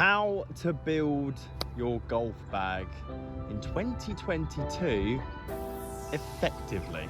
How to build your golf bag in 2022 effectively.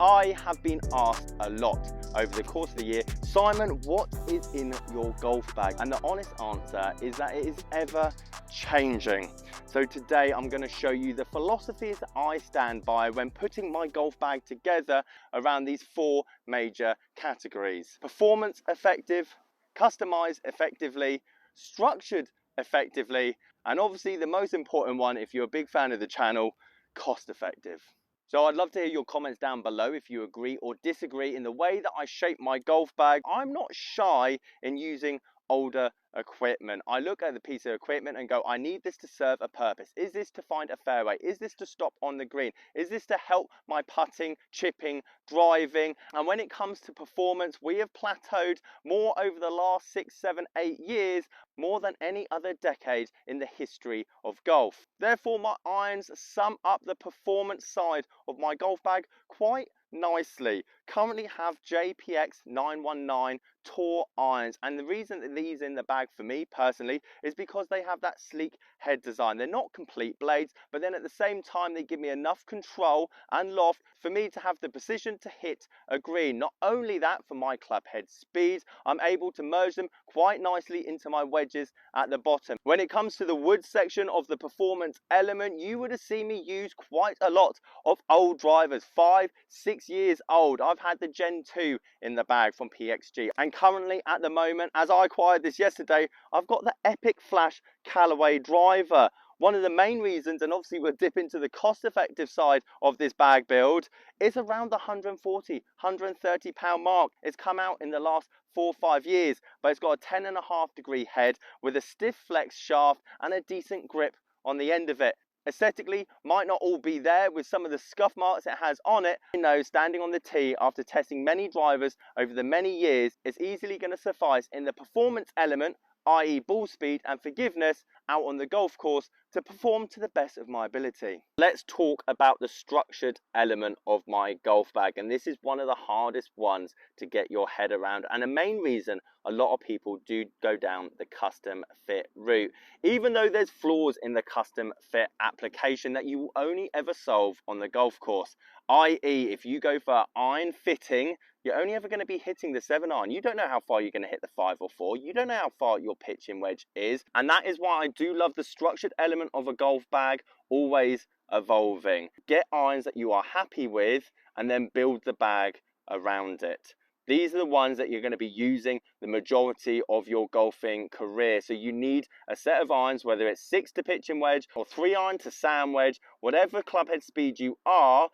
I have been asked a lot over the course of the year, Simon, what is in your golf bag? And the honest answer is that it is ever changing. So today I'm going to show you the philosophies that I stand by when putting my golf bag together around these four major categories: performance effective, customized effectively, structured effectively, and obviously the most important one, if you're a big fan of the channel, cost effective. So I'd love to hear your comments down below if you agree or disagree in the way that I shape my golf bag. I'm not shy in using older equipment. I look at the piece of equipment and go, I need this to serve a purpose. Is this to find a fairway? Is this to stop on the green? Is this to help my putting, chipping, driving? And when it comes to performance, we have plateaued more over the last 6, 7, 8 years, more than any other decade in the history of golf. Therefore, my irons sum up the performance side of my golf bag quite nicely. Currently have JPX 919 Tour irons, and the reason that these in the bag for me personally is because they have that sleek head design. They're not complete blades, but then at the same time they give me enough control and loft for me to have the precision to hit a green. Not only that, for my club head speed, I'm able to merge them quite nicely into my wedges at the bottom. When it comes to the wood section of the performance element, you would have seen me use quite a lot of old drivers, 5, 6 years old. I've had the Gen 2 in the bag from PXG, and currently at the moment, as I acquired this yesterday, I've got the Epic Flash Callaway driver. One of the main reasons, and obviously we'll dip into the cost effective side of this bag build, is around the 140, 130 pound mark. It's come out in the last 4 or 5 years, but it's got a 10.5 degree head with a stiff flex shaft and a decent grip on the end of it. Aesthetically, might not all be there with some of the scuff marks it has on it. I know, standing on the tee after testing many drivers over the many years, it's easily going to suffice in the performance element, i.e. ball speed and forgiveness out on the golf course, to perform to the best of my ability. Let's talk about the structured element of my golf bag, and this is one of the hardest ones to get your head around, and a main reason a lot of people do go down the custom fit route, even though there's flaws in the custom fit application that you will only ever solve on the golf course. I.e. if you go for iron fitting, you're only ever going to be hitting the 7 iron. You don't know how far you're going to hit the 5 or 4. You don't know how far your pitching wedge is. And that is why I do love the structured element of a golf bag, always evolving. Get irons that you are happy with and then build the bag around it. These are the ones that you're going to be using the majority of your golfing career. So you need a set of irons, whether it's 6 to pitching wedge or 3 iron to sand wedge, whatever club head speed you are,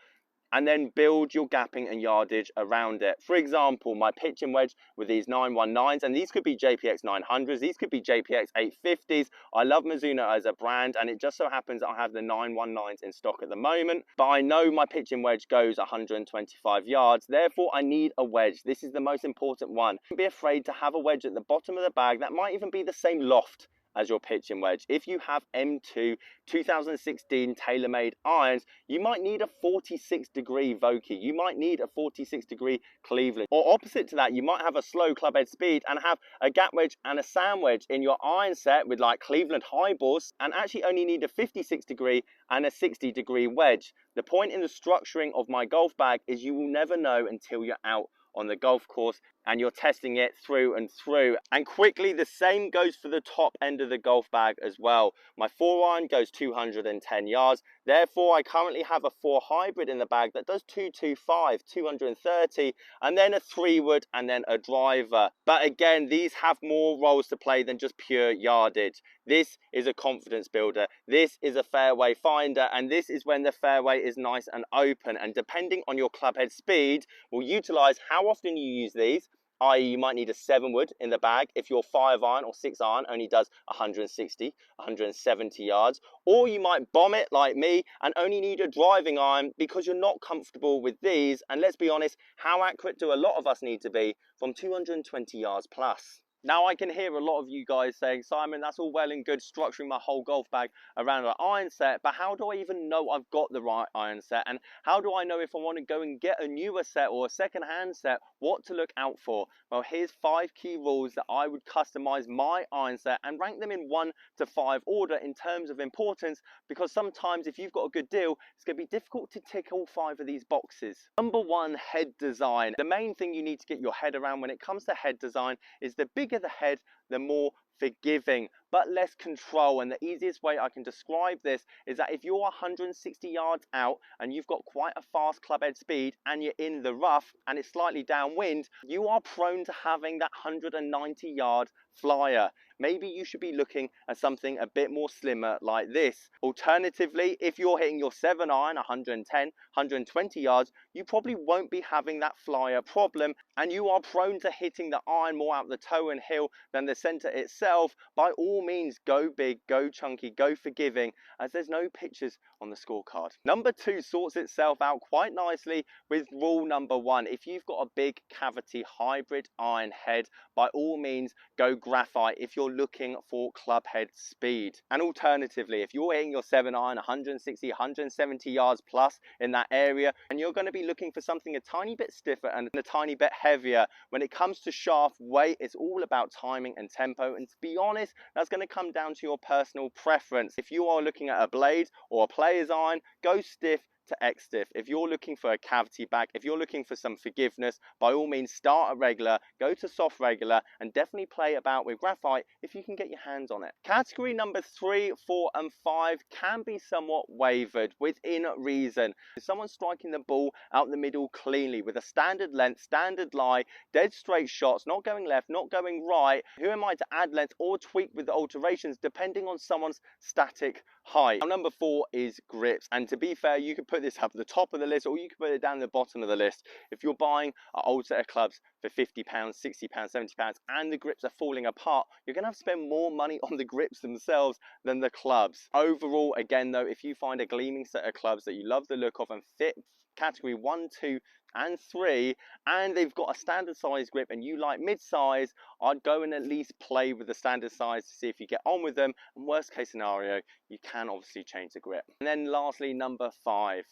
and then build your gapping and yardage around it. For example, my pitching wedge with these 919s, and these could be JPX 900s, these could be JPX 850s. I love Mizuno as a brand, and it just so happens I have the 919s in stock at the moment, but I know my pitching wedge goes 125 yards, therefore I need a wedge. This is the most important one. Don't be afraid to have a wedge at the bottom of the bag that might even be the same loft as your pitching wedge. If you have M2 2016 TaylorMade irons, you might need a 46 degree Vokey, you might need a 46 degree Cleveland, or opposite to that, you might have a slow club head speed and have a gap wedge and a sand wedge in your iron set with like Cleveland highballs, and actually only need a 56 degree and a 60 degree wedge. The point in the structuring of my golf bag is you will never know until you're out on the golf course and you're testing it through and through. And quickly, the same goes for the top end of the golf bag as well. My 4 iron goes 210 yards, therefore I currently have a 4 hybrid in the bag that does 225, 230, and then a 3 wood and then a driver. But again, these have more roles to play than just pure yardage. This is a confidence builder, this is a fairway finder, and this is when the fairway is nice and open, and depending on your club head speed will utilize how often you use these, i.e. you might need a 7 wood in the bag if your 5 iron or 6 iron only does 160, 170 yards, or you might bomb it like me and only need a driving iron because you're not comfortable with these. And let's be honest, how accurate do a lot of us need to be from 220 yards plus? Now I can hear a lot of you guys saying, Simon, that's all well and good structuring my whole golf bag around an iron set, but how do I even know I've got the right iron set? And how do I know if I want to go and get a newer set or a second-hand set, what to look out for? Well, here's 5 key rules that I would customize my iron set and rank them in 1 to 5 order in terms of importance, because sometimes if you've got a good deal, it's going to be difficult to tick all 5 of these boxes. Number 1, head design. The main thing you need to get your head around when it comes to head design is the bigger the head, the more forgiving but less control. And the easiest way I can describe this is that if you're 160 yards out and you've got quite a fast club head speed and you're in the rough and it's slightly downwind, you are prone to having that 190 yard flyer. Maybe you should be looking at something a bit more slimmer like this. Alternatively, if you're hitting your 7 iron 110, 120 yards, you probably won't be having that flyer problem, and you are prone to hitting the iron more out the toe and heel than the center itself. By all means, go big, go chunky, go forgiving, as there's no pictures on the scorecard. Number 2 sorts itself out quite nicely with rule number 1. If you've got a big cavity hybrid iron head, by all means go graphite if you're looking for club head speed. And alternatively, if you're hitting your 7 iron 160, 170 yards plus in that area, and you're going to be looking for something a tiny bit stiffer and a tiny bit heavier, when it comes to shaft weight, it's all about timing and tempo, and to be honest, that's going to come down to your personal preference. If you are looking at a blade or a player's iron, go stiff to X stiff. If you're looking for a cavity back, if you're looking for some forgiveness, by all means start a regular, go to soft regular, and definitely play about with graphite if you can get your hands on it. Category number 3, 4 and 5 can be somewhat wavered within reason. If someone's striking the ball out the middle cleanly with a standard length, standard lie, dead straight shots, not going left, not going right, who am I to add length or tweak with the alterations depending on someone's static height? Now, number 4 is grips, and to be fair, you could put this up at the top of the list or you could put it down the bottom of the list. If you're buying an old set of clubs for £50, £60, £70 and the grips are falling apart, you're going to have to spend more money on the grips themselves than the clubs. Overall, again though, if you find a gleaming set of clubs that you love the look of and fit category 1, 2 and 3, and they've got a standard size grip and you like mid-size, I'd go and at least play with the standard size to see if you get on with them, and worst case scenario, you can obviously change the grip. And then lastly, number 5,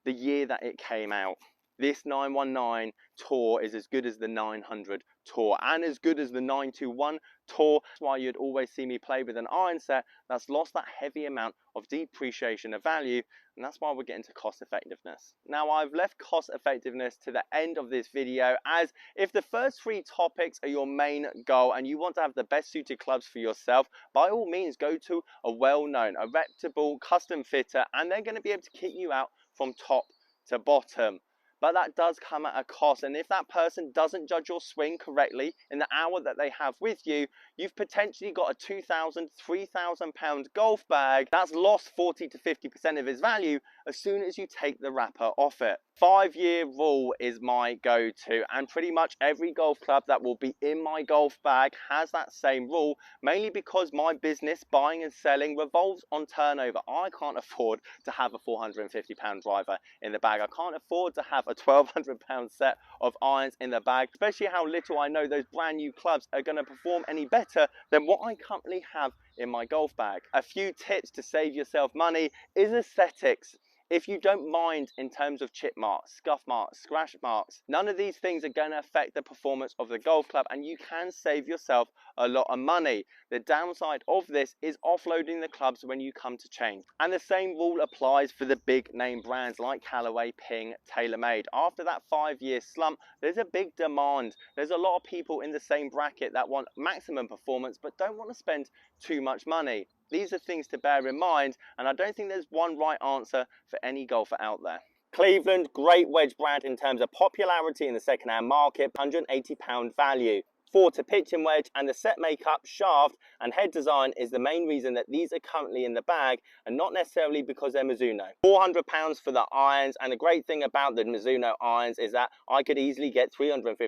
the year that it came out. This 919 Tour is as good as the 900 Tour and as good as the 921 Tour. That's why you'd always see me play with an iron set that's lost that heavy amount of depreciation of value, and that's why we're getting to cost effectiveness. Now, I've left cost effectiveness to the end of this video, as if the first 3 topics are your main goal and you want to have the best suited clubs for yourself, by all means go to a well-known, a reputable custom fitter, and they're going to be able to kit you out from top to bottom. But that does come at a cost, and if that person doesn't judge your swing correctly in the hour that they have with you, you've potentially got a £2,000, £3,000 golf bag that's lost 40 to 50% of its value as soon as you take the wrapper off it. 5-year rule is my go-to, and pretty much every golf club that will be in my golf bag has that same rule, mainly because my business, buying and selling, revolves on turnover. I can't afford to have a £450 driver in the bag. I can't afford to have a £1,200 set of irons in the bag, especially how little I know those brand new clubs are going to perform any better than what I currently have in my golf bag. A few tips to save yourself money is aesthetics. If you don't mind in terms of chip marks, scuff marks, scratch marks, none of these things are going to affect the performance of the golf club, and you can save yourself a lot of money. The downside of this is offloading the clubs when you come to change. And the same rule applies for the big name brands like Callaway, Ping, TaylorMade. After that 5-year slump, there's a big demand. There's a lot of people in the same bracket that want maximum performance but don't want to spend too much money. These are things to bear in mind, and I don't think there's one right answer for any golfer out there. Cleveland, great wedge brand in terms of popularity in the second-hand market, £180 value. 4 to pitching wedge, and the set makeup, shaft and head design is the main reason that these are currently in the bag, and not necessarily because they're Mizuno. £400 for the irons, and the great thing about the Mizuno irons is that I could easily get £350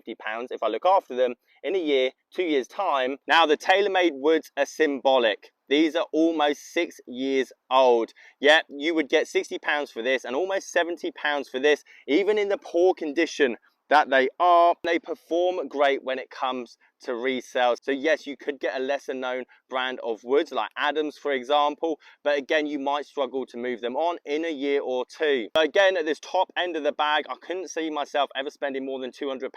if I look after them in a year, 2 years time. Now, the TaylorMade woods are symbolic. These are almost 6 years old. Yet you would get £60 for this and almost £70 for this, even in the poor condition that they are. They perform great when it comes to resale. So yes, you could get a lesser known brand of woods like Adams, for example, but again, you might struggle to move them on in a year or two. But again, at this top end of the bag, I couldn't see myself ever spending more than £200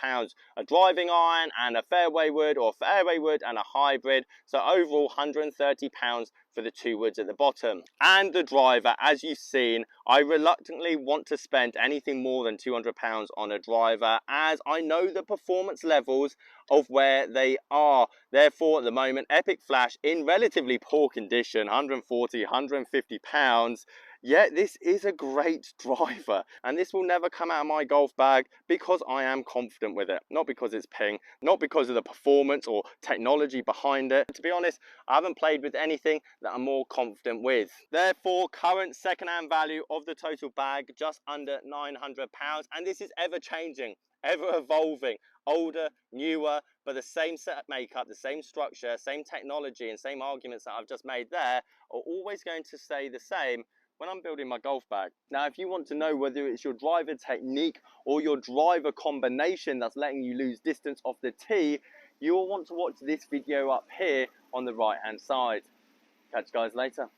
a driving iron and a fairway wood, or fairway wood and a hybrid. So overall, £130 for the two woods at the bottom. And the driver, as you've seen, I reluctantly want to spend anything more than £200 on a driver, as I know the performance levels of where they are. Therefore, at the moment, Epic Flash in relatively poor condition, 140, £150. Yeah, this is a great driver, and this will never come out of my golf bag because I am confident with it. Not because it's ping, not because of the performance or technology behind it. To be honest, I haven't played with anything that I'm more confident with. Therefore, current second-hand value of the total bag, just under £900, and this is ever changing, ever evolving, older, newer, but the same set makeup, the same structure, same technology, and same arguments that I've just made there are always going to stay the same when I'm building my golf bag. Now, if you want to know whether it's your driver technique or your driver combination that's letting you lose distance off the tee, you will want to watch this video up here on the right hand side. Catch you guys later.